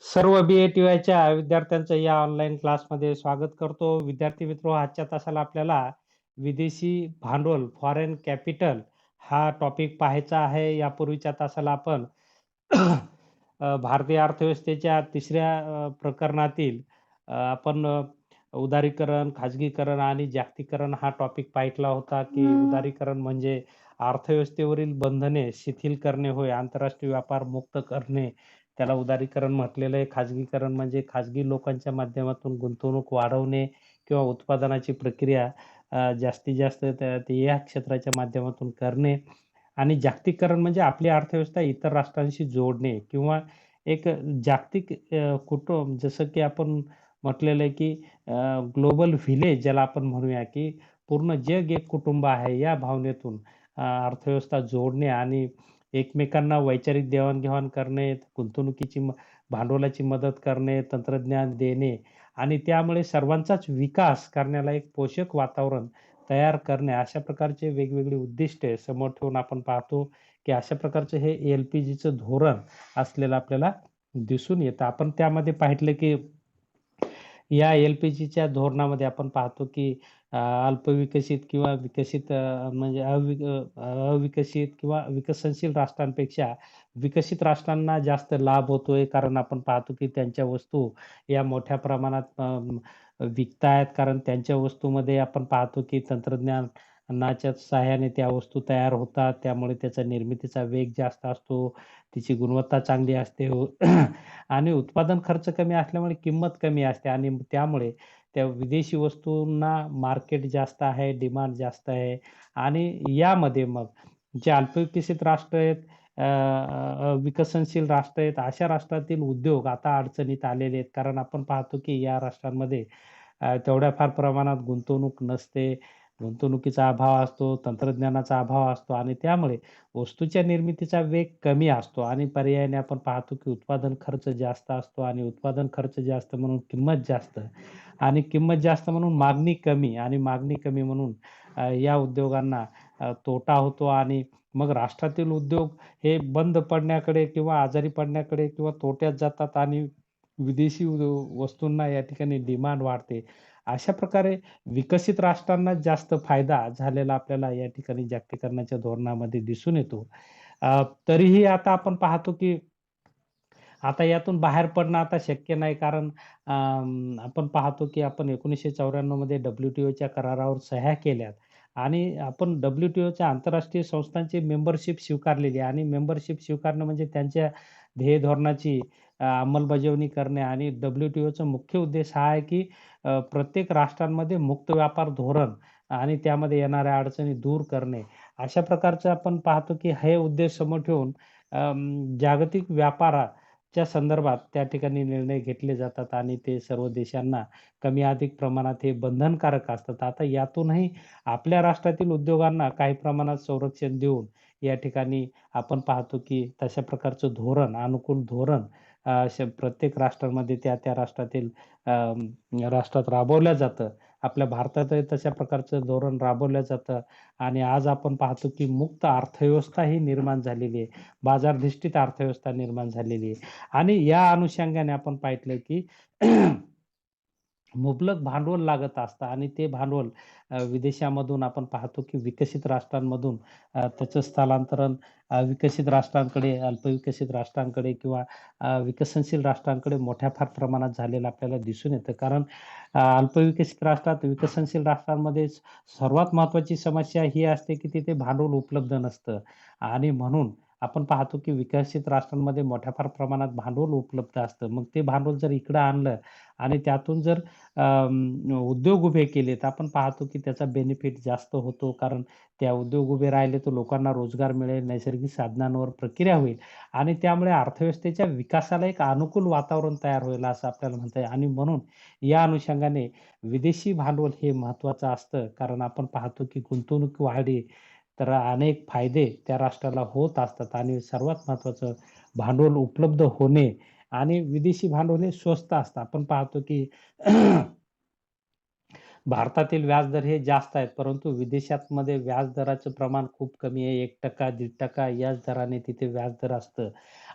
सर्व बी-ए-टी-वायच्या विद्यार्थ्यांचं या ऑनलाईन क्लासमध्ये स्वागत करतो. विद्यार्थी मित्र आजच्या तासाला आपल्याला विदेशी भांडवल, फॉरेन कॅपिटल हा टॉपिक पाहायचा आहे. यापूर्वीच्या तासाला आपण भारतीय अर्थव्यवस्थेच्या तिसऱ्या प्रकरणातील आपण उदारीकरण, खाजगीकरण आणि जागतिकीकरण हा टॉपिक पाहितला होता, की उदारीकरण म्हणजे अर्थव्यवस्थेवरील बंधने शिथिल करणे होय. आंतरराष्ट्रीय व्यापार मुक्त करणे त्याला उदारीकरण म्हटलेलं आहे. खाजगीकरण म्हणजे खाजगी लोकांच्या माध्यमातून गुंतवणूक वाढवणे किंवा उत्पादनाची प्रक्रिया जास्तीत जास्त ते या क्षेत्राच्या माध्यमातून करणे आणि जागतिकीकरण म्हणजे आपली अर्थव्यवस्था इतर राष्ट्रांशी जोडणे किंवा एक जागतिक कुटुंब जसं की आपण म्हटलेलं आहे की ग्लोबल व्हिलेज ज्याला आपण म्हणूया की पूर्ण जग एक कुटुंब आहे या भावनेतून अर्थव्यवस्था जोडणे आणि एकमेकांना वैचारिक देवाणघेवाण करणे, भांडवलाची मदत करणे, तंत्रज्ञान देणे आणि त्यामुळे सर्वांचाच विकास करण्याला एक पोषक वातावरण तयार करणे, अशा प्रकारचे वेगवेगळी उद्दिष्टे समोर ठेवून आपण पाहतो, की अशा प्रकारचं हे एल-पी-जीचं धोरण असलेलं आपल्याला दिसून येतं. आपण त्यामध्ये पाहितलं, की या एल-पी-जीच्या धोरणामध्ये आपण पाहतो, की अल्पविकसित किंवा विकसित म्हणजे अविकसित किंवा विकसनशील राष्ट्रांपेक्षा विकसित राष्ट्रांना जास्त लाभ होतोय. कारण आपण पाहतो, की त्यांच्या वस्तू या मोठ्या प्रमाणात विकतायत. कारण त्यांच्या वस्तूमध्ये आपण पाहतो, की तंत्रज्ञानाच्या सहाय्याने त्या वस्तू तयार होतात. त्यामुळे त्याचा निर्मितीचा वेग जास्त असतो. तिची गुणवत्ता चांगली असते. आणि उत्पादन खर्च कमी असल्यामुळे किंमत कमी असते आणि त्यामुळे त्या विदेशी वस्तूंना मार्केट जास्त आहे, डिमांड जास्त आहे आणि यामध्ये मग जे अल्पविकसित राष्ट्र आहेत, विकसनशील राष्ट्र आहेत, अशा राष्ट्रातील उद्योग आता अडचणीत आलेले आहेत. कारण आपण पाहतो की या राष्ट्रांमध्ये तेवढ्या फार प्रमाणात गुंतवणूक नसते. गुंतवणुकीचा अभाव असतो, तंत्रज्ञानाचा अभाव असतो आणि त्यामुळे वस्तूच्या निर्मितीचा वेग कमी असतो आणि पर्यायाने आपण पाहतो की उत्पादन खर्च जास्त असतो आणि उत्पादन खर्च जास्त म्हणून किंमत जास्त आणि किंमत जास्त म्हणून मागणी कमी आणि मागणी कमी म्हणून या उद्योगांना तोटा होतो आणि मग राष्ट्रातील उद्योग हे बंद पडण्याकडे किंवा आजारी पडण्याकडे किंवा तोट्यात जातात आणि विदेशी वस्तूंना या ठिकाणी डिमांड वाढते. अशा प्रकारे विकसित राष्ट्रांना जास्त फायदा झालेला आपल्याला या ठिकाणी जागतिकीकरणाच्या धोरणामध्ये दिसून येतो. तरीही आता आपण पाहतो की आता यातून बाहेर पडणं आता शक्य नाही कारण आपण पाहतो की आपण 1994 मध्ये WTOच्या करारावर सह्या केल्यात आणि आपण WTOच्या आंतरराष्ट्रीय संस्थांची मेंबरशिप स्वीकारलेली आहे आणि मेंबरशिप स्वीकारणं म्हणजे त्यांच्या ध्येय धोरणाची अंमलबजावणी करणे आणि WTOचा मुख्य उद्देश हा आहे की प्रत्येक राष्ट्रांमध्ये मुक्त व्यापार धोरण आणि त्यामध्ये येणाऱ्या अडचणी दूर करणे. अशा प्रकारचं आपण पाहतो की हे उद्देश समोर ठेवून जागतिक व्यापाराच्या संदर्भात त्या ठिकाणी निर्णय घेतले जातात आणि ते सर्व देशांना कमी अधिक प्रमाणात हे बंधनकारक असतात. आता यातूनही आपल्या राष्ट्रातील उद्योगांना काही प्रमाणात संरक्षण देऊन या ठिकाणी आपण पाहतो की तशा प्रकारचं धोरण, अनुकूल धोरण प्रत्येक राष्ट्रामध्ये त्या राष्ट्रातील राष्ट्रात राबवलं जातं. आपल्या भारतातही तशा प्रकारचं धोरण राबवलं जातं आणि आज आपण पाहतो की मुक्त अर्थव्यवस्था ही निर्माण झालेली आहे. बाजारधिष्ठित अर्थव्यवस्था निर्माण झालेली आहे आणि या अनुषंगाने आपण पाहिलं की मुबलक भांडवल लागत असतं आणि ते भांडवल विदेशामधून आपण पाहतो की विकसित राष्ट्रांमधून त्याचं स्थलांतरण विकसित राष्ट्रांकडे, अल्पविकसित राष्ट्रांकडे किंवा विकसनशील राष्ट्रांकडे मोठ्या फार प्रमाणात झालेलं आपल्याला दिसून येतं. कारण अल्पविकसित राष्ट्रात, विकसनशील राष्ट्रांमध्ये सर्वात महत्त्वाची समस्या ही असते की तिथे भांडवल उपलब्ध नसतं आणि म्हणून आपण पाहतो की विकसित राष्ट्रांमध्ये मोठ्या फार प्रमाणात भांडवल उपलब्ध असतं. मग ते भांडवल जर इकडं आणलं आणि त्यातून जर उद्योग उभे केले, तर आपण पाहतो की त्याचा बेनिफिट जास्त होतो. कारण त्या उद्योग उभे राहिले तर लोकांना रोजगार मिळेल, नैसर्गिक साधनांवर प्रक्रिया होईल आणि त्यामुळे अर्थव्यवस्थेच्या विकासाला एक अनुकूल वातावरण तयार होईल असं आपल्याला म्हणता येईल आणि म्हणून या अनुषंगाने विदेशी भांडवल हे महत्त्वाचं असतं. कारण आपण पाहतो की गुंतवणूक वाढली तर अनेक फायदे त्या राष्ट्राला होत असतात आणि सर्वात महत्त्वाचं भांडवल उपलब्ध होणे आणि विदेशी भांडवल हे स्वस्त असतं. आपण पाहतो की भारतातील व्याजदर हे जास्त आहेत, परंतु विदेशामध्ये व्याजदराचं प्रमाण खूप कमी आहे. 1% 1.5% याच दराने तिथे व्याजदर असतं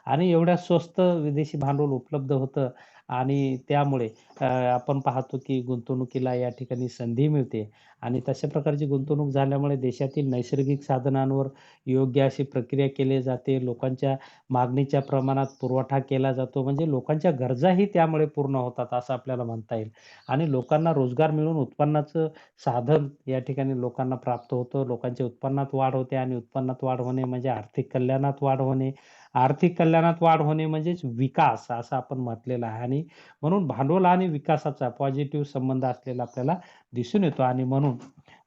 आणि एवढ्या स्वस्त विदेशी भांडवल उपलब्ध होतं आणि त्यामुळे आपण पाहतो की गुंतवणुकीला या ठिकाणी संधी मिळते आणि तशा प्रकारची गुंतवणूक झाल्यामुळे देशातील नैसर्गिक साधनांवर योग्य अशी प्रक्रिया केली जाते. लोकांच्या मागणीच्या प्रमाणात पुरवठा केला जातो. म्हणजे लोकांच्या गरजाही त्यामुळे पूर्ण होतात असं आपल्याला म्हणता येईल आणि लोकांना रोजगार मिळून उत्पन्नाचं साधन या ठिकाणी लोकांना प्राप्त होतं. लोकांच्या उत्पन्नात वाढ होते आणि उत्पन्नात वाढ होणे म्हणजे आर्थिक कल्याणात वाढ होणे. आर्थिक कल्याणात वाढ होणे म्हणजेच विकास असं आपण म्हटलेलं आहे आणि म्हणून भांडवल आणि विकासाचा पॉझिटिव्ह संबंध असलेला आपल्याला दिसून येतो आणि म्हणून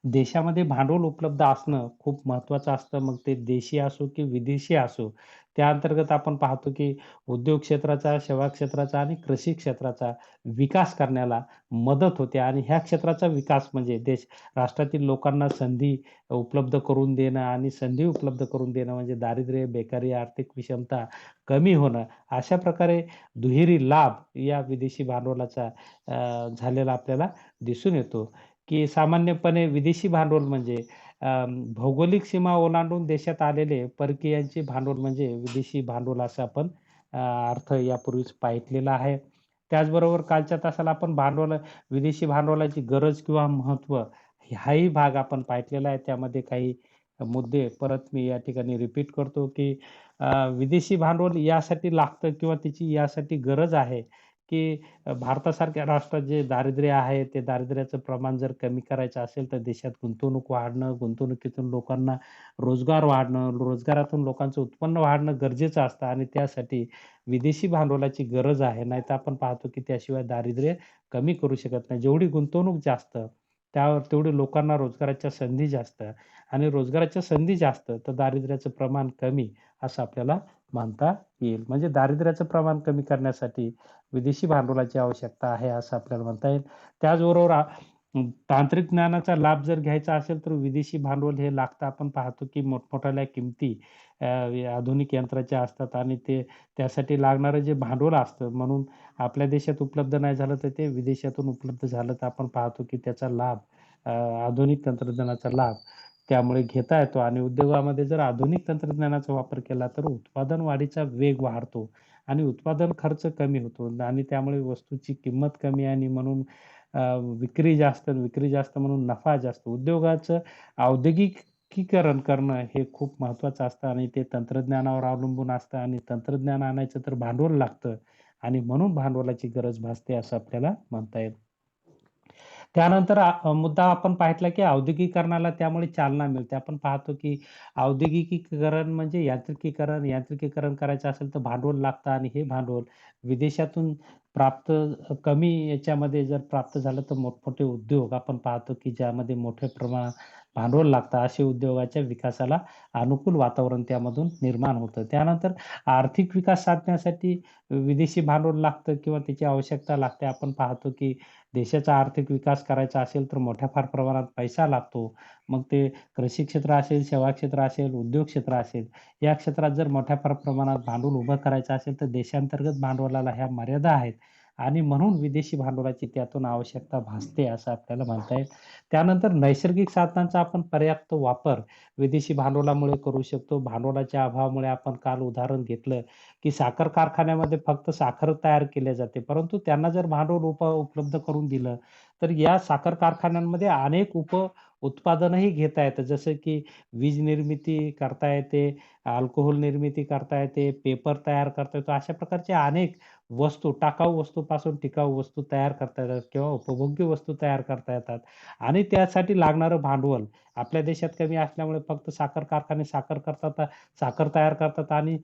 देशामध्ये भांडवल उपलब्ध असणं खूप महत्त्वाचं असतं. मग ते देशी असो की विदेशी असो. त्या अंतर्गत आपण पाहतो की उद्योग क्षेत्राचा, सेवा क्षेत्राचा आणि कृषी क्षेत्राचा विकास करण्याला मदत होते आणि ह्या क्षेत्राचा विकास म्हणजे राष्ट्रातील लोकांना संधी उपलब्ध करून देणं आणि संधी उपलब्ध करून देणं म्हणजे दारिद्र्य, बेकारी, आर्थिक विषमता कमी होणं. अशा प्रकारे दुहेरी लाभ या विदेशी भांडवलाचा झालेला आपल्याला दिसून येतो, की सामान्यपणे विदेशी भांडवल म्हणजे भौगोलिक सीमा ओलांडून देशात आलेले परकीयांचे भांडवल म्हणजे विदेशी भांडवल असं आपण अर्थ यापूर्वीच पाहिलेला आहे. त्याचबरोबर कालच्या तासाला आपण विदेशी भांडवलाची गरज किंवा महत्त्व हाही भाग आपण पाहिलेला आहे. त्यामध्ये काही मुद्दे परत मी या ठिकाणी रिपीट करतो, की विदेशी भांडवल यासाठी लागतं किंवा त्याची यासाठी गरज आहे, की भारतासारख्या राष्ट्रात जे दारिद्र्य आहे, ते दारिद्र्याचं प्रमाण जर कमी करायचं असेल, तर देशात गुंतवणूक वाढणं, गुंतवणुकीतून लोकांना रोजगार वाढणं, रोजगारातून लोकांचं उत्पन्न वाढणं गरजेचं असतं आणि त्यासाठी विदेशी भांडवलाची गरज आहे. नाहीतर आपण पाहतो, की त्याशिवाय दारिद्र्य कमी करू शकत नाही. जेवढी गुंतवणूक जास्त, त्यावर तेवढे लोकांना रोजगाराच्या संधी जास्त आणि रोजगाराच्या संधी जास्त, तर दारिद्र्याचं प्रमाण कमी असं आपल्याला म्हणता येईल. म्हणजे दारिद्र्याचं प्रमाण कमी करण्यासाठी विदेशी भांडवलाची आवश्यकता आहे, असं आपल्याला म्हणता येईल. त्याचबरोबर तांत्रिक ज्ञानाचा लाभ जर घ्यायचा असेल, तर विदेशी भांडवल हे लागतं. आपण पाहतो, की मोठमोठाल्या किमती आधुनिक यंत्राच्या असतात आणि त्यासाठी लागणारं जे भांडवल असतं, म्हणून आपल्या देशात उपलब्ध नाही झालं, तर ते विदेशातून उपलब्ध झालं, तर आपण पाहतो, की त्याचा लाभ अ, आधुनिक तंत्रज्ञानाचा लाभ त्यामुळे घेता येतो आणि उद्योगामध्ये जर आधुनिक तंत्रज्ञानाचा वापर केला, तर उत्पादन वाढीचा वेग वाढतो आणि उत्पादन खर्च कमी होतो आणि त्यामुळे वस्तूची किंमत कमी आणि म्हणून विक्री जास्त म्हणून नफा जास्त. उद्योगाचं औद्योगिकीकरण करणं हे खूप महत्त्वाचं असतं आणि ते तंत्रज्ञानावर अवलंबून असतं आणि तंत्रज्ञान आणायचं तर भांडवल लागतं आणि म्हणून भांडवलाची गरज भासते असं आपल्याला म्हणता येईल. त्यानंतर मुद्दा आपण पाहितला, की औद्योगिकीकरणाला त्यामुळे चालना मिळते. आपण पाहतो, की औद्योगिकीकरण म्हणजे यांत्रिकीकरण. यांत्रिकीकरण करायचं असेल तर भांडवल लागतं आणि हे भांडवल विदेशातून प्राप्त कमी याच्यामध्ये जर प्राप्त झालं तर मोठमोठे उद्योग आपण पाहतो, की ज्यामध्ये मोठ्या प्रमाणात भांडवल लागतं. अशा उद्योगाच्या विकासाला अनुकूल वातावरण त्यामधून निर्माण होतं. त्यानंतर आर्थिक विकास साधण्यासाठी विदेशी भांडवल लागतं किंवा त्याची आवश्यकता लागते. आपण पाहतो, की देशाचा आर्थिक विकास करायचा असेल, तर मोठ्या फार प्रमाणात पैसा लागतो. मग ते कृषी क्षेत्र असेल, सेवा क्षेत्र असेल, उद्योग क्षेत्र असेल, या क्षेत्रात जर मोठ्या फार प्रमाणात भांडवल उभं करायचं असेल, तर देशांतर्गत भांडवलाला ह्या मर्यादा आहेत आणि म्हणून विदेशी भांडवलाची त्यातून आवश्यकता भासते, असं आपल्याला म्हणता येईल. त्यानंतर नैसर्गिक साधनांचा आपण पर्याप्त वापर विदेशी भांडवलामुळे करू शकतो. भांडवलाच्या अभावामुळे आपण काल उदाहरण घेतलं, की साखर कारखान्यामध्ये फक्त साखर तयार केली जाते. परंतु त्यांना जर भांडवल उपलब्ध करून दिलं, तर या साखर कारखान्यांमध्ये अनेक उत्पादनही घेता येतं. जसं की वीज निर्मिती करता येते, अल्कोहोल निर्मिती करता येते, पेपर तयार करता येतो. अशा प्रकारचे अनेक टाकाऊ वस्तूपासून टिकाऊ वस्तू तयार करता येतात किंवा उपभोग्य वस्तू तयार करता येतात आणि त्यासाठी लागणारं भांडवल आपल्या देशात कमी असल्यामुळे फक्त साखर कारखाने साखर तयार करतात आणि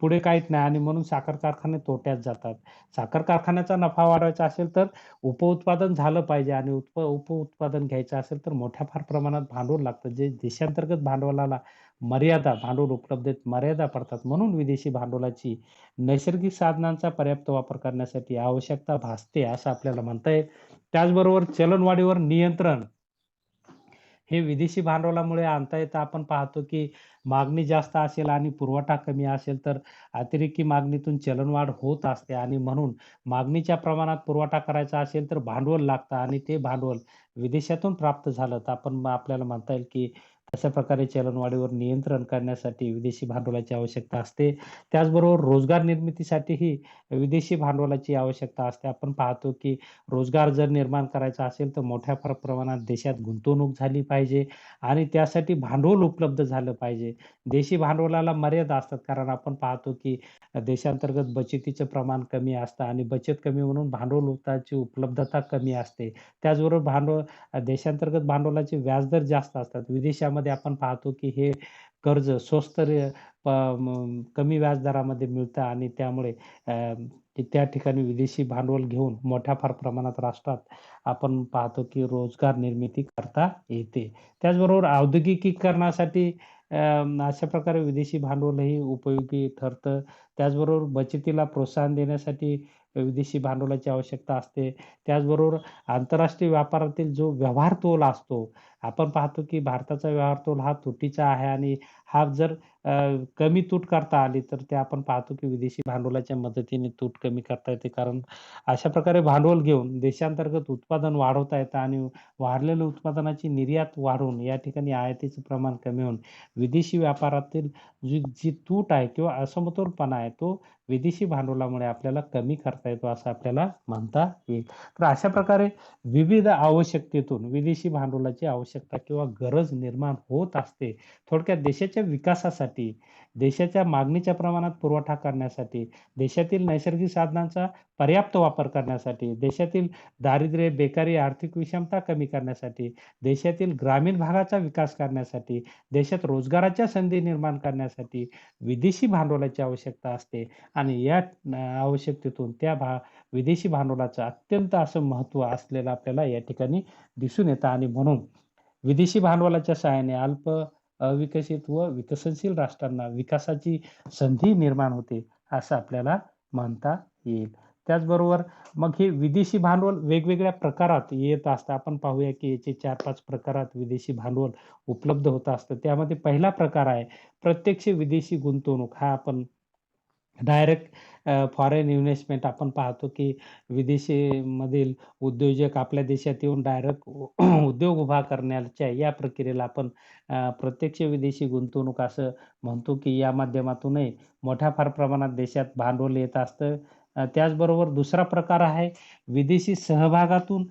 पुढे काहीच नाही आणि म्हणून साखर कारखाने तोट्यात जातात. साखर कारखान्याचा नफा वाढवायचा असेल तर उपउत्पादन झालं पाहिजे आणि उपउत्पादन घ्यायचं असेल तर मोठ्या फार प्रमाणात भांडवल लागतं. जे देशांतर्गत भांडवलाला भांडवल उपलब्धतेत मर्यादा पडतात. म्हणून विदेशी भांडवलाची नैसर्गिक साधनांचा पर्याप्त वापर करण्यासाठी आवश्यकता भासते असं आपल्याला म्हणता येईल. त्याचबरोबर चलनवाढीवर नियंत्रण हे विदेशी भांडवलामुळे आणता येतं. आपण पाहतो, की मागणी जास्त असेल आणि पुरवठा कमी असेल, तर अतिरेकी मागणीतून चलनवाढ होत असते आणि म्हणून मागणीच्या प्रमाणात पुरवठा करायचा असेल, तर भांडवल लागतं आणि ते भांडवल विदेशातून प्राप्त झालं, तर आपल्याला म्हणता येईल, की अशा प्रकारे चलनवाढीवर नियंत्रण करण्यासाठी विदेशी भांडवलाची आवश्यकता असते. त्याचबरोबर रोजगार निर्मितीसाठीही विदेशी भांडवलाची आवश्यकता असते. आपण पाहतो की रोजगार जर निर्माण करायचा असेल, तर मोठ्या प्रमाणात देशात गुंतवणूक झाली पाहिजे आणि त्यासाठी भांडवल उपलब्ध झालं पाहिजे. देशी भांडवलाला मर्यादा असतात, कारण आपण पाहतो की देशांतर्गत बचतीचं प्रमाण कमी असतं आणि बचत कमी म्हणून भांडवलाची उपलब्धता कमी असते. त्याचबरोबर देशांतर्गत भांडवलाचे व्याजदर जास्त असतात. विदेशामध्ये आपण पाहतो की हे कर्ज स्वस्त कमी व्याजदरामध्ये मिळतं आणि त्यामुळे त्या ठिकाणी विदेशी भांडवल घेऊन मोठ्या प्रमाणात राष्ट्रात आपण पाहतो की रोजगार निर्मिती करता येते. त्याचबरोबर औद्योगिकीकरणासाठी अशा प्रकारे विदेशी भांडवलही उपयोगी ठरतं. त्याचबरोबर बचतीला प्रोत्साहन देण्यासाठी विदेशी भांडवलाची आवश्यकता असते. त्याचबरोबर आंतरराष्ट्रीय व्यापारातील जो व्यवहार तोल असतो, आपण पाहतो की भारताचा व्यवहार तोल हा तुटीचा आहे आणि हा जर अ, कमी तूट करता आली, तर ते आपण पाहतो की विदेशी भांडवलाच्या मदतीने तूट कमी करता येते. कारण अशा प्रकारे भांडवल घेऊन देशांतर्गत उत्पादन वाढवता येतं आणि वाढलेल्या उत्पादनाची निर्यात वाढवून या ठिकाणी आयातीचं प्रमाण कमी होऊन विदेशी व्यापारातील जी जी तूट आहे किंवा असमतोलपणा आहे, तो विदेशी भांडवलामुळे आपल्याला कमी करता येतो, असं आपल्याला म्हणता येईल. तर अशा प्रकारे विविध आवश्यकतेतून विदेशी भांडवलाची आवश्यकता किंवा गरज निर्माण होत असते. थोडक्यात देशाच्या विकासासाठी, देशाच्या मागणीच्या प्रमाणात पुरवठा करण्यासाठी, देशातील नैसर्गिक साधनांचा पर्याप्त वापर करण्यासाठी, देशातील दारिद्र्य, बेकारी, आर्थिक विषमता कमी करण्यासाठी, देशातील ग्रामीण भागाचा विकास करण्यासाठी, देशात रोजगाराच्या संधी निर्माण करण्यासाठी विदेशी भांडवलाची आवश्यकता असते आणि या आवश्यकतेतून विदेशी भांडवलाचं अत्यंत असं महत्त्व असलेलं आपल्याला या ठिकाणी दिसून येतं आणि म्हणून विदेशी भांडवलाच्या सहाय्याने अविकसित व विकसनशील राष्ट्रांना विकासाची संधी निर्माण होते, असं आपल्याला म्हणता येईल. त्याचबरोबर मग हे विदेशी भांडवल वेगवेगळ्या प्रकारात येत असतं. आपण पाहूया की याचे 4-5 प्रकारात विदेशी भांडवल उपलब्ध होत असतं. त्यामध्ये पहिला प्रकार आहे प्रत्यक्ष विदेशी गुंतवणूक. हा आपण डायरेक्ट फॉरेन इन्व्हेस्टमेंट आपण पाहतो, की विदेशीमधील उद्योजक आपल्या देशात येऊन डायरेक्ट उद्योग उभा करण्याच्या या प्रक्रियेला आपण प्रत्यक्ष विदेशी गुंतवणूक असं म्हणतो, की या माध्यमातूनही मोठ्या प्रमाणात देशात भांडवल येत असतं. त्याचबरोबर दुसरा प्रकार आहे विदेशी सहयोगातून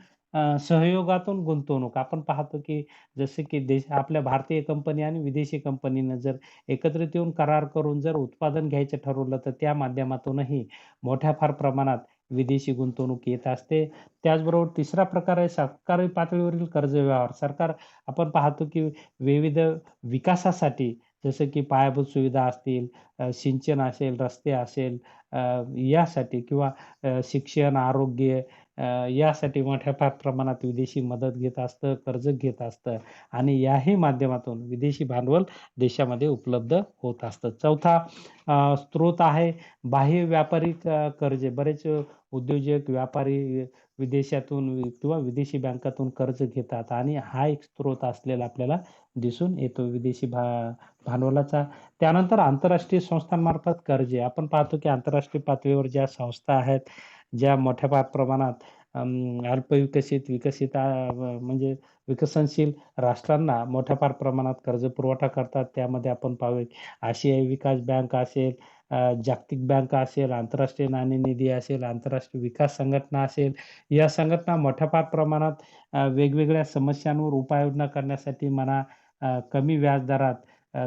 गुंतवणूक. आपण पाहतो, की जसे की आपल्या भारतीय कंपनी आणि विदेशी कंपनीनं जर एकत्रित येऊन करार करून जर उत्पादन घ्यायचं ठरवलं, तर त्या माध्यमातूनही मोठ्या प्रमाणात विदेशी गुंतवणूक येत असते. त्याचबरोबर तिसरा प्रकार आहे सरकारी पातळीवरील कर्ज व्यवहार. आपण पाहतो की विविध विकासासाठी जसं की पायाभूत सुविधा असतील, सिंचन असेल, रस्ते असेल, यासाठी किंवा शिक्षण, आरोग्य यासाठी मोठ्या प्रमाणात विदेशी मदत घेत असतं, कर्ज घेत असतं आणि याही माध्यमातून विदेशी भांडवल देशामध्ये उपलब्ध होत असतं. चौथा स्रोत आहे बाह्य व्यापारी कर्जे. बरेच उद्योजक, व्यापारी विदेशातून किंवा विदेशी बँकातून कर्ज घेतात आणि हा एक स्रोत असलेला आपल्याला दिसून येतो विदेशी भांडवलाचा. त्यानंतर आंतरराष्ट्रीय संस्थांमार्फत कर्जे. आपण पाहतो की आंतरराष्ट्रीय पातळीवर ज्या संस्था आहेत, ज्या मोठ्या प्रमाणात अल्पविकसित, विकसित म्हणजे विकसनशील राष्ट्रांना मोठ्या प्रमाणात कर्ज पुरवठा करतात. त्यामध्ये आपण पाहूया आशियाई विकास बँक असेल, जागतिक बँक असेल, आंतरराष्ट्रीय नाणेनिधी असेल, आंतरराष्ट्रीय विकास संघटना असेल, या संघटना मोठ्या प्रमाणात वेगवेगळ्या समस्यांवर उपाययोजना करण्यासाठी म्हणा, कमी व्याजदरात,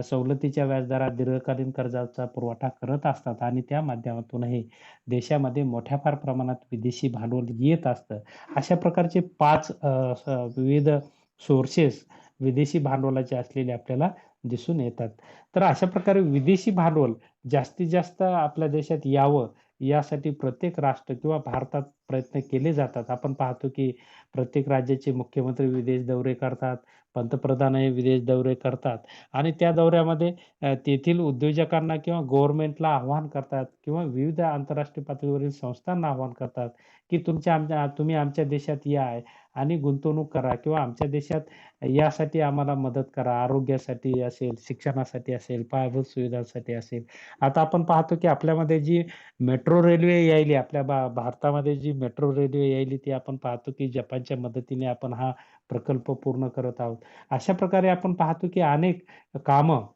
सवलतीच्या व्याजदरात दीर्घकालीन कर्जाचा पुरवठा करत असतात आणि त्या माध्यमातूनही देशामध्ये मोठ्या प्रमाणात विदेशी भांडवल येत असतं. अशा प्रकारचे 5 विविध सोर्सेस विदेशी भांडवलाचे असलेले आपल्याला दिसून येतात. तर अशा प्रकारे विदेशी भांडवल जास्तीत जास्त आपल्या देशात यावं, यासाठी प्रत्येक राष्ट्र किंवा भारतात प्रयत्न केले जातात. आपण पाहतो की प्रत्येक राज्याचे मुख्यमंत्री विदेश दौरे करतात, पंतप्रधानही विदेश दौरे करतात आणि त्या दौऱ्यामध्ये तेथील उद्योजकांना किंवा गव्हर्नमेंटला आवाहन करतात किंवा विविध आंतरराष्ट्रीय पातळीवरील संस्थांना आवाहन करतात, की तुम्ही आमच्या देशात या आणि गुंतवणूक करा किंवा आमच्या देशात यासाठी आम्हाला मदत करा. आरोग्यासाठी असेल, शिक्षणासाठी असेल, पायाभूत सुविधांसाठी असेल. आता आपण पाहतो की आपल्यामध्ये जी मेट्रो रेल्वे यायली, आपल्या भारतामध्ये जी मेट्रो रेल्वे यायली ती आपण पाहतो की जपानच्या मदतीने आपण हा प्रकल्प पूर्ण करत आहोत. अशा प्रकारे आपण पाहतो की अनेक कामं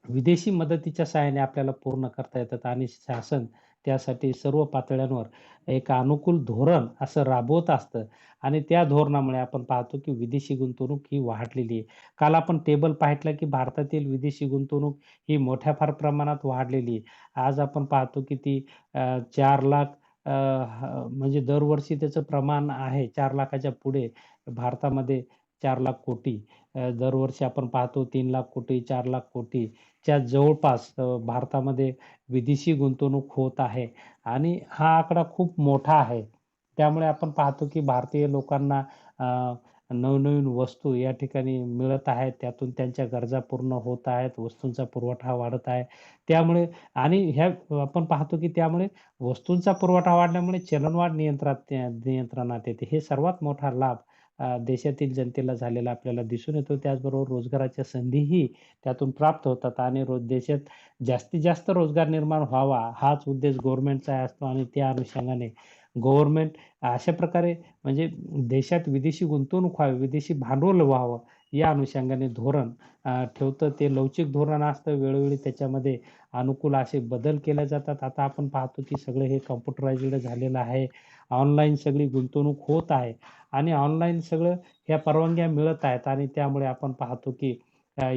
विदेशी मदतीच्या सहाय्याने आपल्याला पूर्ण करता येतात आणि शासन त्यासाठी सर्व पातळ्यांवर एक अनुकूल धोरण असं राबवत असतं आणि त्या धोरणामुळे आपण पाहतो की विदेशी गुंतवणूक ही वाढलेली आहे. काल आपण टेबल पाहितला की भारतातील विदेशी गुंतवणूक ही मोठ्या फार प्रमाणात वाढलेली आहे. आज आपण पाहतो की ती 4,00,000 म्हणजे दरवर्षी त्याचं प्रमाण आहे 4,00,000च्या पुढे भारतामध्ये 4,00,000 कोटी दरवर्षी आपण पाहतो 3,00,000 कोटी, 4,00,000 कोटी च्या जवळपास भारतामध्ये विदेशी गुंतवणूक होत आहे आणि हा आकडा खूप मोठा आहे. त्यामुळे आपण पाहतो की भारतीय लोकांना नवनवीन वस्तू या ठिकाणी मिळत आहेत. त्यातून त्यांच्या गरजा पूर्ण होत आहेत. वस्तूंचा पुरवठा वाढत आहे. त्यामुळे आणि ह्या आपण पाहतो की त्यामुळे वस्तूंचा पुरवठा वाढल्यामुळे चलनवाढ नियंत्रणात येते. हे सर्वात मोठा लाभ देशातील जनतेला झालेला आपल्याला दिसून येतो. त्याचबरोबर रोजगाराच्या संधीही त्यातून प्राप्त होतात आणि देशात जास्तीत जास्त रोजगार निर्माण व्हावा हाच उद्देश गव्हर्नमेंटचा असतो आणि त्या अनुषंगाने गव्हर्नमेंट अशा प्रकारे म्हणजे देशात विदेशी गुंतवणूक व्हावी, विदेशी भांडवल व्हावं या अनुषंगाने धोरण ठेवतं. ते लवचिक धोरण असतं. वेळोवेळी त्याच्यामध्ये अनुकूल असे बदल केले जातात. आता आपण पाहतो की सगळं हे कॉम्प्युटरायझ्ड झालेलं आहे. ऑनलाईन सगळी गुंतवणूक होत आहे आणि ऑनलाईन सगळं ह्या परवानग्या मिळत आहेत आणि त्यामुळे आपण पाहतो की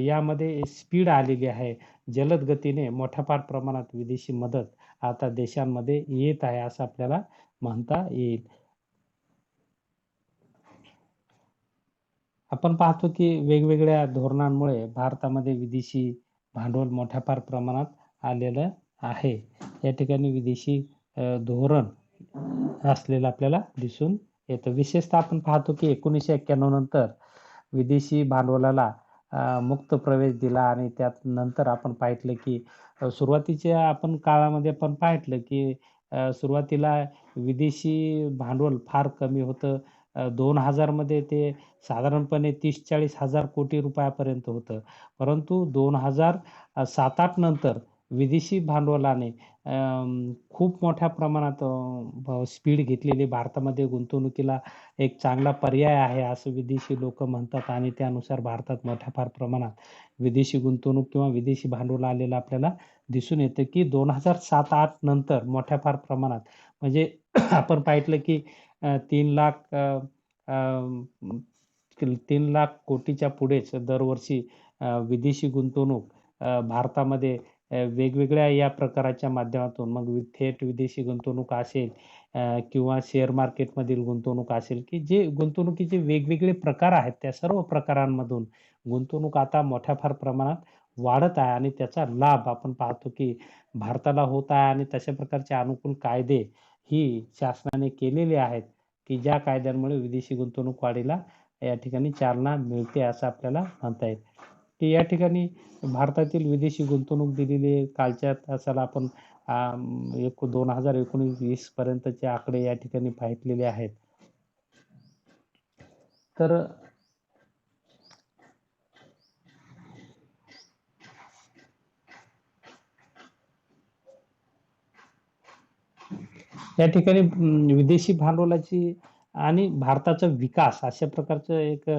यामध्ये स्पीड आलेली आहे. जलद गतीने मोठ्या फार प्रमाणात विदेशी मदत आता देशांमध्ये येत आहे असं आपल्याला म्हणता येईल. आपण पाहतो की वेगवेगळ्या धोरणांमुळे भारतामध्ये विदेशी भांडवल मोठ्या फार प्रमाणात आलेलं आहे. या ठिकाणी विदेशी धोरण असलेलं आपल्याला दिसून येतं. विशेषतः आपण पाहतो की 1991 नंतर विदेशी भांडवलाला मुक्त प्रवेश दिला आणि त्यात नंतर आपण पाहितलं की सुरुवातीच्या आपण काळामध्ये आपण पाहितलं की सुरुवातीला विदेशी भांडवल फार कमी होतं. 2000 मध्ये ते साधारणपणे 30-40 हजार कोटी रुपयापर्यंत होतं. परंतु 2007-8 नंतर विदेशी भांडवलाने खूप मोठ्या प्रमाणात स्पीड घेतलेली भारतामध्ये गुंतवणुकीला एक चांगला पर्याय आहे असं विदेशी लोकं म्हणतात आणि त्यानुसार भारतात मोठ्या फार प्रमाणात विदेशी गुंतवणूक किंवा विदेशी भांडवल आलेलं आपल्याला दिसून येतं, की 2007-8 नंतर मोठ्या फार प्रमाणात म्हणजे आपण पाहितलं की 3,00,000 3,00,000 कोटीच्या पुढेच दरवर्षी विदेशी गुंतवणूक भारतामध्ये वेगवेगळ्या या प्रकाराच्या माध्यमातून मग थेट विदेशी गुंतवणूक असेल किंवा शेअर मार्केटमधील गुंतवणूक असेल, की जे गुंतवणुकीचे वेगवेगळे प्रकार आहेत, त्या सर्व प्रकारांमधून गुंतवणूक आता मोठ्या फार प्रमाणात वाढत आहे आणि त्याचा लाभ आपण पाहतो, की भारताला होत आहे आणि तशा प्रकारचे अनुकूल कायदे ही शासनाने केलेले आहेत, की ज्या कायद्यांमुळे विदेशी गुंतवणूक वाढीला या ठिकाणी चालना मिळते असं आपल्याला म्हणता येईल. की या ठिकाणी भारतातील विदेशी गुंतवणूक दिलेली कालच्या तासाला आपण 2019-20 पर्यंतचे आकडे या ठिकाणी पाहितलेले आहेत. तर या ठिकाणी विदेशी भांडवलाची आणि भारताचा विकास अशा प्रकारचं एक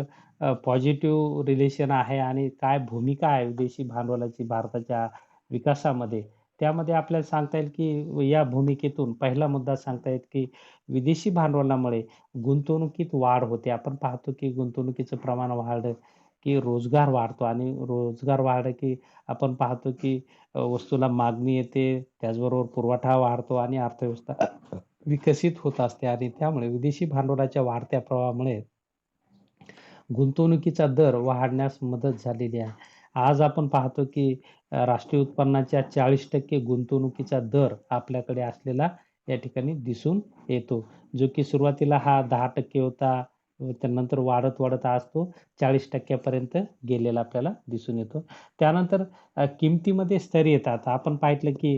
पॉझिटिव्ह रिलेशन आहे आणि काय भूमिका आहे विदेशी भांडवलाची भारताच्या विकासामध्ये. त्यामध्ये आपल्याला सांगता येईल, की या भूमिकेतून पहिला मुद्दा सांगता येईल, की विदेशी भांडवलामुळे गुंतवणुकीत वाढ होते. आपण पाहतो, की गुंतवणुकीचं प्रमाण वाढलं, की रोजगार वाढतो आणि रोजगार वाढला, की आपण पाहतो, की वस्तूला मागणी येते, त्याचबरोबर पुरवठा वाढतो आणि अर्थव्यवस्था विकसित होत असते आणि त्यामुळे विदेशी भांडवलाच्या वाढत्या प्रवाहामुळे गुंतवणुकीचा दर वाढण्यास मदत झालेली आहे. आज आपण पाहतो की राष्ट्रीय उत्पन्नाच्या 40% गुंतवणुकीचा दर आपल्याकडे असलेला या ठिकाणी दिसून येतो. जो की सुरुवातीला हा 10% होता. त्यानंतर वाढत आज तो 40% पर्यंत गेलेला आपल्याला दिसून येतो. त्यानंतर किमतीमध्ये स्तर येतात. आपण पाहितलं की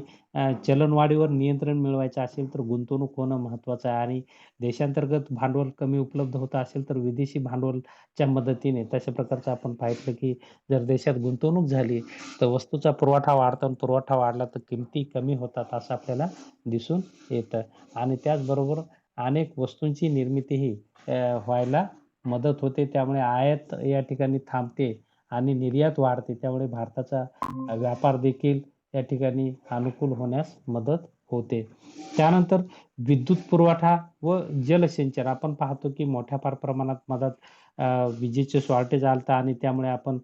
चलनवाढीवर नियंत्रण मिळवायचं असेल तर गुंतवणूक होणं महत्त्वाचं आहे आणि देशांतर्गत भांडवल कमी उपलब्ध होत असेल तर विदेशी भांडवलच्या मदतीने तशा प्रकारचं आपण पाहितलं की जर देशात गुंतवणूक झाली तर वस्तूचा पुरवठा वाढतो आणि पुरवठा वाढला तर किमती कमी होतात असं आपल्याला दिसून येतं आणि त्याचबरोबर अनेक वस्तूंची निर्मितीही व्हायला मदत होते. त्यामुळे आयात या ठिकाणी थांबते आणि निर्यात वाढते. त्यामुळे भारताचा व्यापार देखील या ठिकाणी अनुकूल होण्यास मदत होते. त्यानंतर विद्युत पुरवठा व जलसिंचन आपण पाहतो की मोठ्या फार प्रमाणात मधात विजेचे शॉर्टेज आलं आणि त्यामुळे आपण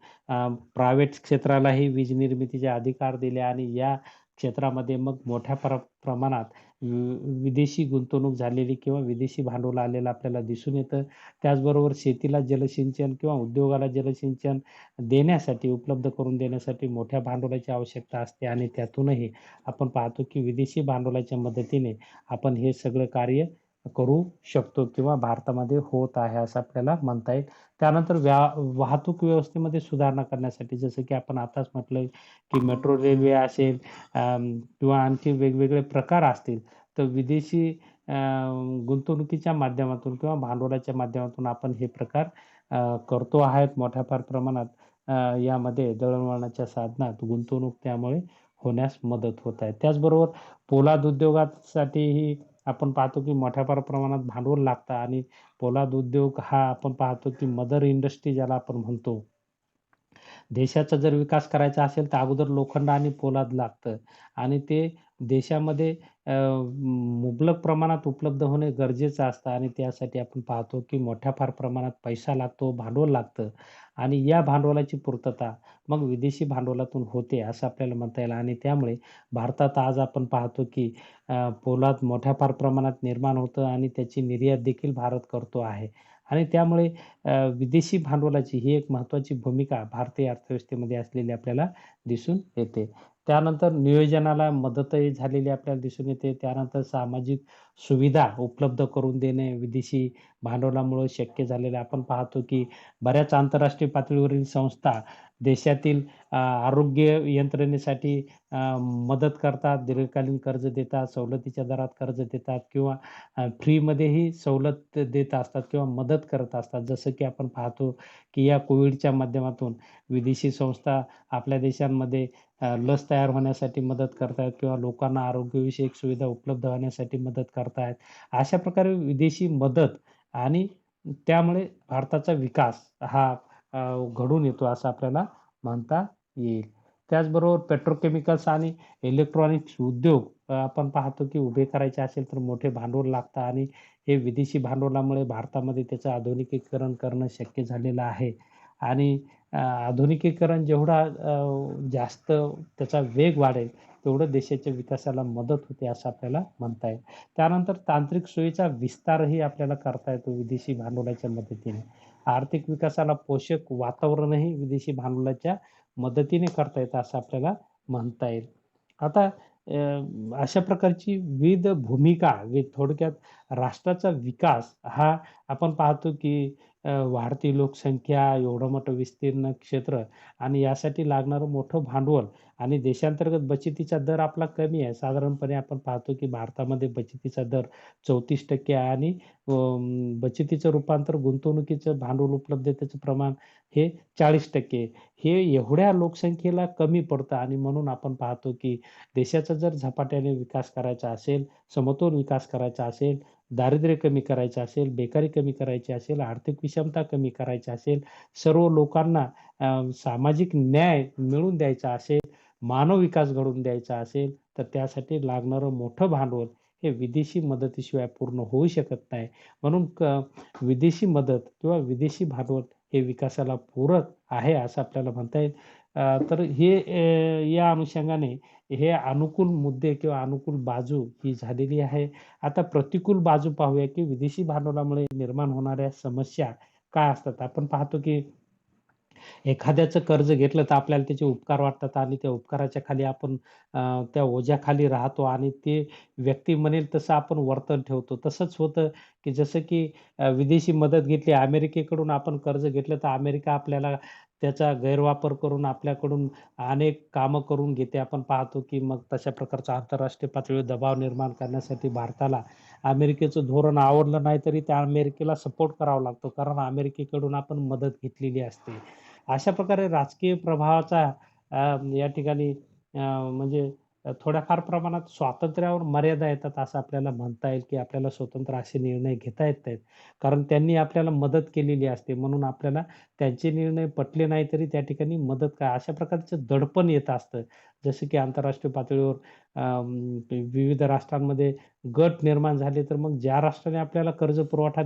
प्रायव्हेट क्षेत्रालाही वीज निर्मितीचे अधिकार दिले आणि या क्षेत्रामध्ये मग मोठ्या प्रमाणात विदेशी गुंतवणूक झालेली किंवा विदेशी भांडवल आलेलं आपल्याला दिसून येतं. त्याचबरोबर शेतीला जलसिंचन किंवा उद्योगाला जलसिंचन देण्यासाठी, उपलब्ध करून देण्यासाठी मोठ्या भांडवलाची आवश्यकता असते आणि त्यातूनही आपण पाहतो की विदेशी भांडवलाच्या मदतीने आपण हे सगळं कार्य करू शकतो किंवा भारतामध्ये होत आहे असं आपल्याला म्हणता येईल. त्यानंतर वाहतूक व्यवस्थेमध्ये सुधारणा करण्यासाठी जसं की आपण आताच म्हटलं की मेट्रो रेल्वे असेल किंवा आणखी वेगवेगळे प्रकार असतील, तर विदेशी गुंतवणुकीच्या माध्यमातून किंवा भांडवलाच्या माध्यमातून आपण हे प्रकार करतो आहेत मोठ्या फार प्रमाणात. यामध्ये दळणवळणाच्या साधनात गुंतवणूक त्यामुळे होण्यास मदत होत आहे. त्याचबरोबर पोलाद उद्योगासाठीही आपण पाहतो की मोठ्या फार प्रमाणात भांडवल लागतं आणि पोलाद उद्योग हा आपण पाहतो की मदर इंडस्ट्री ज्याला आपण म्हणतो. देशाचा जर विकास करायचा असेल तर अगोदर लोखंड आणि पोलाद लागतं आणि ते देशामध्ये मुबलक प्रमाणात उपलब्ध होणे गरजेचं असतं आणि त्यासाठी आपण पाहतो की मोठ्या फार प्रमाणात पैसा लागतो, भांडवल लागतं आणि या भांडवलाची पूर्तता मग विदेशी भांडवलातून होते असं आपल्याला म्हणता येईल आणि त्यामुळे भारतात आज आपण पाहतो की पोलाद मोठ्या फार प्रमाणात निर्माण होतं आणि त्याची निर्यात देखील भारत करतो आहे आणि त्यामुळे विदेशी भांडवलाची ही एक महत्त्वाची भूमिका भारतीय अर्थव्यवस्थेमध्ये असलेली आपल्याला दिसून येते. त्यानंतर नियोजनाला मदतही झालेली आपल्याला दिसून येते. त्यानंतर सामाजिक सुविधा उपलब्ध करून देणे विदेशी भांडवलामुळे शक्य झालेलं आपण पाहतो, की बऱ्याच आंतरराष्ट्रीय पातळीवरील संस्था देशातील आरोग्य यंत्रणेसाठी मदत करतात, दीर्घकालीन कर्ज देतात, सवलतीच्या दरात कर्ज देतात किंवा फ्रीमध्येही सवलत देत असतात किंवा मदत करत असतात. जसं की आपण पाहतो, की या कोविडच्या माध्यमातून विदेशी संस्था आपल्या देशांमध्ये लस तयार होण्यासाठी मदत करतायत किंवा लोकांना आरोग्यविषयक सुविधा उपलब्ध होण्यासाठी मदत करतायत. अशा प्रकारे विदेशी मदत आणि त्यामुळे भारताचा विकास हा घडून येतो असं आपल्याला म्हणता येईल. त्याचबरोबर पेट्रोकेमिकल्स आणि इलेक्ट्रॉनिक्स उद्योग आपण पाहतो की उभे करायचे असेल तर मोठे भांडवल लागतं आणि हे विदेशी भांडवलामुळे भारतामध्ये त्याचं आधुनिकीकरण करणं शक्य झालेलं आहे आणि आधुनिकीकरण जेवढा जास्त त्याचा वेग वाढेल, तेवढं देशाच्या विकासाला मदत होते असं आपल्याला म्हणता येईल. त्यानंतर तांत्रिक सोयीचा विस्तारही आपल्याला करता येतो विदेशी भांडवलाच्या मदतीने. आर्थिक विकासाला पोषक वातावरणही विदेशी भांडवलाच्या मदतीने करता येतं असं आपल्याला म्हणता येईल. आता अशा प्रकारची विविध भूमिका थोडक्यात राष्ट्राचा विकास हा आपण पाहतो की वाढती लोकसंख्या, एवढं मोठं विस्तीर्ण क्षेत्र आणि यासाठी लागणारं मोठं भांडवल आणि देशांतर्गत बचतीचा दर आपला कमी आहे. साधारणपणे आपण पाहतो की भारतामध्ये बचतीचा दर 34% आहे आणि बचतीचं रूपांतर गुंतवणुकीचं भांडवल उपलब्धतेचं प्रमाण हे 40% हे एवढ्या लोकसंख्येला कमी पडतं आणि म्हणून आपण पाहतो की देशाचा जर झपाट्याने विकास करायचा असेल, समतोल विकास करायचा असेल, दारिद्र्य कमी करायचं असेल, बेकारी कमी करायची असेल, आर्थिक विषमता कमी करायची असेल, सर्व लोकांना सामाजिक न्याय मिळवून द्यायचा असेल, मानव विकास घडवून द्यायचा असेल, तर त्यासाठी लागणारं मोठं भांडवल हे विदेशी मदतीशिवाय पूर्ण होऊ शकत नाही. म्हणून विदेशी मदत किंवा विदेशी भांडवल हे विकासाला पूरक आहे असं आपल्याला म्हणता येईल. तर हे या अनुषंगाने हे अनुकूल मुद्दे किंवा अनुकूल बाजू ही झालेली आहे. आता प्रतिकूल बाजू पाहूया, की विदेशी भांडवलामुळे निर्माण होणाऱ्या समस्या काय असतात? आपण पाहतो, की एखाद्याचं कर्ज घेतलं तर आपल्याला त्याचे उपकार वाटतात आणि त्या उपकाराच्या खाली आपण त्या ओझ्याखाली राहतो आणि ते व्यक्ती म्हणेल तसं आपण वर्तन ठेवतो. तसंच होतं, की जसं की विदेशी मदत घेतली, अमेरिकेकडून आपण कर्ज घेतलं, तर अमेरिका आपल्याला त्याचा गैरवापर करून आपल्याकडून अनेक कामं करून घेते. आपण पाहतो, की मग तशा प्रकारचा आंतरराष्ट्रीय पातळीवर दबाव निर्माण करण्यासाठी भारताला अमेरिकेचं धोरण आवडलं नाही, तरी त्या अमेरिकेला सपोर्ट करावा लागतो. कारण अमेरिकेकडून आपण मदत घेतलेली असते. अशा प्रकारे राजकीय प्रभावाचा या ठिकाणी म्हणजे थोड्याफार प्रमाणात स्वातंत्र्यावर मर्यादा येतात असं आपल्याला म्हणता येईल, की आपल्याला स्वतंत्र असे निर्णय घेता येत नाहीत. कारण त्यांनी आपल्याला मदत केलेली असते. म्हणून आपल्याला त्यांचे निर्णय पटले नाही तरी त्या ठिकाणी मदत अशा प्रकारचं दडपण येत असतं. जसं की आंतरराष्ट्रीय पातळीवर विविध राष्ट्रांमध्ये गट निर्माण झाले, तर मग ज्या राष्ट्राने आपल्याला कर्ज पुरवठा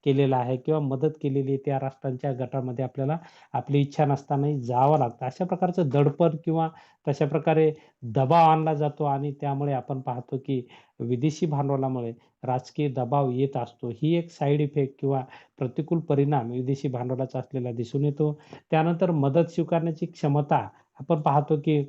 केलेला आहे किंवा मदत केलेली आहे, त्या राष्ट्रांच्या गटामध्ये आपल्याला आपली इच्छा नसतानाही जावं लागतं. अशा प्रकारचं दडपण किंवा तशा प्रकारे दबाव आणला जातो आणि त्यामुळे आपण पाहतो की विदेशी भांडवलामुळे राजकीय दबाव येत असतो. ही एक साइड इफेक्ट किंवा प्रतिकूल परिणाम विदेशी भांडवलाचा असलेला दिसून येतो. त्यानंतर मदत स्वीकारण्याची क्षमता आपण पाहतो की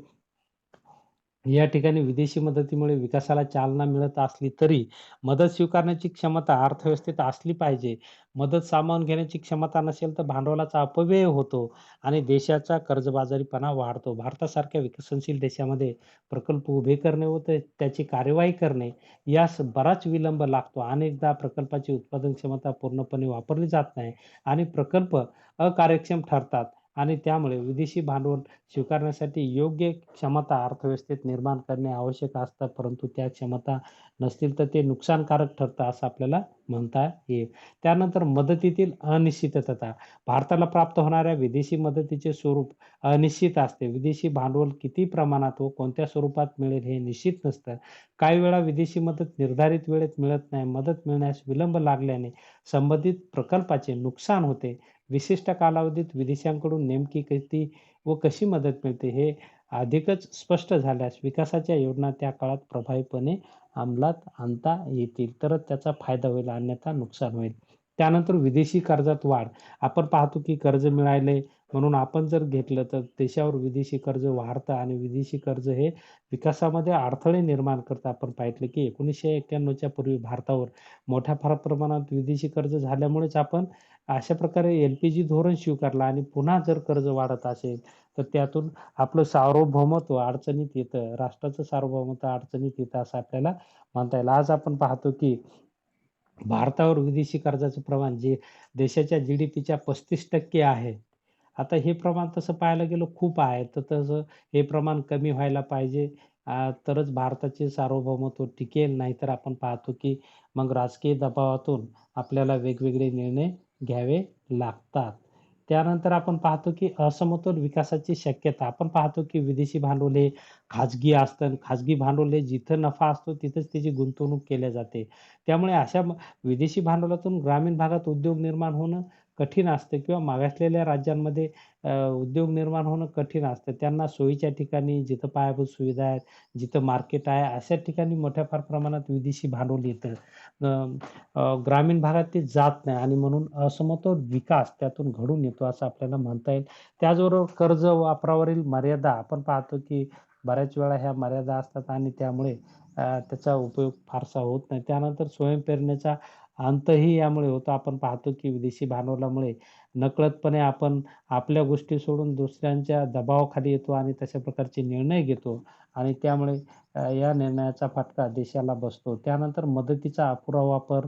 या ठिकाणी विदेशी मदतीमुळे विकासाला चालना मिळत असली तरी, मदत स्वीकारण्याची क्षमता अर्थव्यवस्थेत असली पाहिजे. मदत सामावून घेण्याची क्षमता नसेल तर भांडवलाचा अपव्यय होतो आणि देशाचा कर्जबाजारीपणा वाढतो. भारतासारख्या विकसनशील देशामध्ये प्रकल्प उभे करणे व त्याची कार्यवाही करणे यास बराच विलंब लागतो. अनेकदा प्रकल्पाची उत्पादन क्षमता पूर्णपणे वापरली जात नाही आणि प्रकल्प अकार्यक्षम ठरतात आणि त्यामुळे विदेशी भांडवल स्वीकारण्यासाठी योग्य क्षमता अर्थव्यवस्थेत निर्माण करणे आवश्यक असतं, परंतु त्या क्षमता नसतील तर ते नुकसानकारक ठरतं असं आपल्याला म्हणता येईल. त्यानंतर मदतीतील अनिश्चितता. भारताला प्राप्त होणाऱ्या विदेशी मदतीचे स्वरूप अनिश्चित असते. विदेशी भांडवल किती प्रमाणात व कोणत्या स्वरूपात मिळेल हे निश्चित नसतं. काही वेळा विदेशी मदत निर्धारित वेळेत मिळत नाही. मदत मिळण्यास विलंब लागल्याने संबंधित प्रकल्पाचे नुकसान होते. विशिष्ट कालावधीत विदेशांकडून नेमकी किती व कशी मदत मिळते हे अधिकच स्पष्ट झाल्यास विकासाच्या योजना त्या काळात प्रभावीपणे अंमलात आणता येतील. तरच त्याचा फायदा होईल, अन्यथा नुकसान होईल. त्यानंतर विदेशी कर्जात वाढ. आपण पाहतो की कर्ज मिळाले म्हणून आपण जर घेतलं तर देशावर विदेशी कर्ज वाढतं आणि विदेशी कर्ज हे विकासामध्ये अडथळे निर्माण करतं. आपण पाहिलं की 1991च्या पूर्वी भारतावर मोठ्या प्रमाणात विदेशी कर्ज झाल्यामुळेच आपण अशा प्रकारे एल-पी-जी धोरण स्वीकारलं आणि पुन्हा जर कर्ज वाढत असेल, तर त्यातून आपलं सार्वभौमत्व अडचणीत येतं. राष्ट्राचं सार्वभौमत्व अडचणीत येतं असं आपल्याला म्हणता येईल. आज आपण पाहतो की भारतावर विदेशी कर्जाचं प्रमाण जे देशाच्या जी-डी-पीच्या 35% आहे. आता हे प्रमाण तसं पाहायला गेलं खूप आहे. तर तसं हे प्रमाण कमी व्हायला पाहिजे. तरच भारताचे सार्वभौमत्व टिकेल. नाहीतर आपण पाहतो की मग राजकीय दबावातून आपल्याला वेगवेगळे निर्णय घ्यावे लागतात. त्यानंतर आपण पाहतो की असमतोल विकासाची शक्यता. आपण पाहतो की विदेशी भांडवल हे खाजगी असतं. खाजगी भांडवल हे जिथं नफा असतो तिथंच त्याची गुंतवणूक केल्या जाते. त्यामुळे अशा विदेशी भांडवलातून ग्रामीण भागात उद्योग निर्माण होणं कठीण असतं किंवा मागासलेल्या राज्यांमध्ये उद्योग निर्माण होणं कठीण असतं. त्यांना सोयीच्या ठिकाणी जिथं पायाभूत सुविधा आहेत, जिथं मार्केट आहे, अशा ठिकाणी मोठ्या प्रमाणात विदेशी भांडवल येतं. अ, ग्रामीण भागात ते जात नाही आणि म्हणून असमतोल विकास त्यातून घडून येतो असं आपल्याला म्हणता येईल. त्याचबरोबर कर्ज वापरावरील मर्यादा आपण पाहतो की बऱ्याच वेळा ह्या मर्यादा असतात आणि त्यामुळे त्याचा उपयोग फारसा होत नाही. त्यानंतर स्वयंप्रेरणेचा अंतही यामुळे होतो. आपण पाहतो की विदेशी भांडवलामुळे नकळतपणे आपण आपल्या गोष्टी सोडून दुसऱ्यांच्या दबावाखाली येतो आणि तशा प्रकारचे निर्णय घेतो आणि त्यामुळे या निर्णयाचा फटका देशाला बसतो. त्यानंतर मदतीचा अपुरा वापर,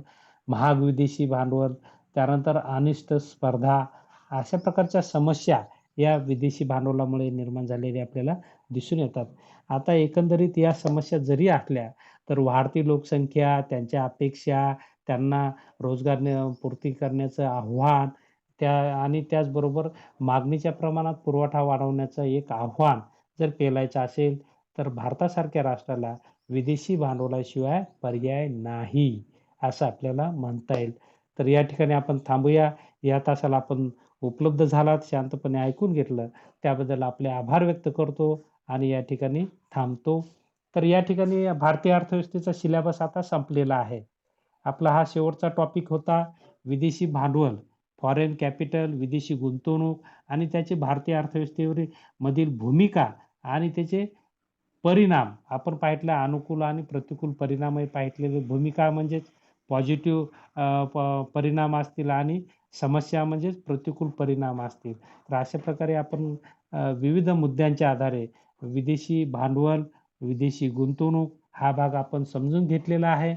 महाग विदेशी भांडवल, त्यानंतर अनिष्ट स्पर्धा, अशा प्रकारच्या समस्या या विदेशी भांडवलामुळे निर्माण झालेल्या आपल्याला दिसून येतात. आता एकंदरीत या समस्या जरी असल्या, तर वाढती लोकसंख्या, त्यांच्या अपेक्षा, त्यांना रोजगार पूर्ती करण्याचं आव्हान, आणि त्याचबरोबर मागणीच्या प्रमाणात पुरवठा वाढवण्याचं एक आव्हान जर पेलायचं असेल, तर भारतासारख्या राष्ट्राला विदेशी भांडवलाशिवाय पर्याय नाही, असं आपल्याला म्हणता येईल. तर या ठिकाणी आपण थांबूया. या तासाला आपण उपलब्ध झालात, शांतपणे ऐकून घेतलं, त्याबद्दल आपले आभार व्यक्त करतो आणि या ठिकाणी थांबतो. तर या ठिकाणी भारतीय अर्थव्यवस्थेचा सिलेबस आता संपलेला आहे. आपला हा शेवटचा टॉपिक होता विदेशी भांडवल, फॉरेन कॅपिटल, विदेशी गुंतवणूक आणि त्याची भारतीय अर्थव्यवस्थेवरील मधील भूमिका आणि त्याचे परिणाम. आपण पाहितलं अनुकूल आणि प्रतिकूल परिणामही पाहितलेले. भूमिका म्हणजेच पॉझिटिव्ह परिणाम असतील आणि समस्या म्हणजेच प्रतिकूल परिणाम असतील. तर अशा प्रकारे आपण विविध मुद्द्यांच्या आधारे विदेशी भांडवल, विदेशी गुंतवणूक हा भाग आपण समजून घेतलेला आहे.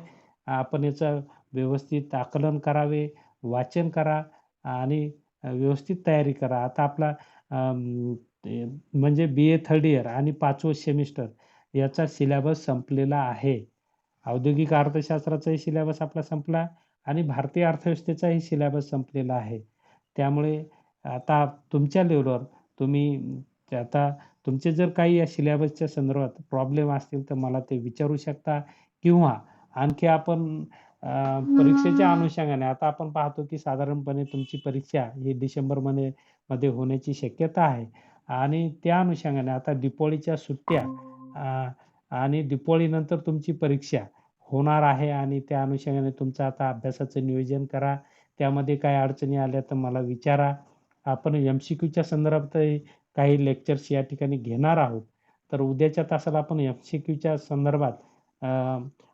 आपण याचं व्यवस्थित आकलन करावे, वाचन करा आणि व्यवस्थित तयारी करा. आता आपला म्हणजे बी-ए थर्ड इयर आणि 5वं सेमिस्टर याचा सिलेबस संपलेला आहे. औद्योगिक अर्थशास्त्राचाही सिलेबस आपला संपला आणि भारतीय अर्थव्यवस्थेचाही सिलेबस संपलेला आहे. त्यामुळे आता तुमच्या लेव्हलवर तुम्ही आता तुमचे जर काही या सिलेबसच्या संदर्भात प्रॉब्लेम असतील तर मला ते विचारू शकता किंवा आणखी आपण परीक्षेच्या अनुषंगाने आता आपण पाहतो की साधारणपणे तुमची परीक्षा ही डिसेंबरमध्ये होण्याची शक्यता आहे आणि त्या अनुषंगाने आता दिवाळीच्या सुट्ट्या आणि दिवाळीनंतर तुमची परीक्षा होणार आहे आणि त्या अनुषंगाने तुमचं आता अभ्यासाचं नियोजन करा. त्यामध्ये काही अडचणी आल्या तर मला विचारा. आपण एम-सी-क्यूच्या संदर्भातही काही लेक्चर्स या ठिकाणी घेणार आहोत. तर उद्याच्या तासाला आपण एम-सी-क्यूच्या संदर्भात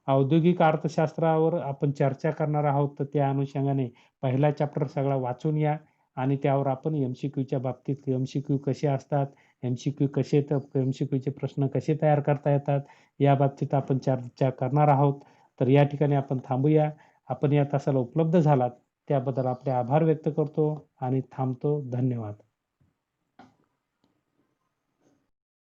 औद्योगिक अर्थशास्त्रावर आपण चर्चा करणार आहोत. तर त्या अनुषंगाने पहिला चॅप्टर सगळा वाचून या आणि त्यावर आपण एम-सी-क्यूच्या बाबतीत एम-सी-क्यू कसे असतात, एम-सी-क्यू कसे एम-सी-क्यूचे प्रश्न कसे तयार करता येतात, या बाबतीत आपण चर्चा करणार आहोत. तर या ठिकाणी आपण थांबूया. आपण या तासाला उपलब्ध झालात त्याबद्दल आपले आभार व्यक्त करतो आणि थांबतो. धन्यवाद.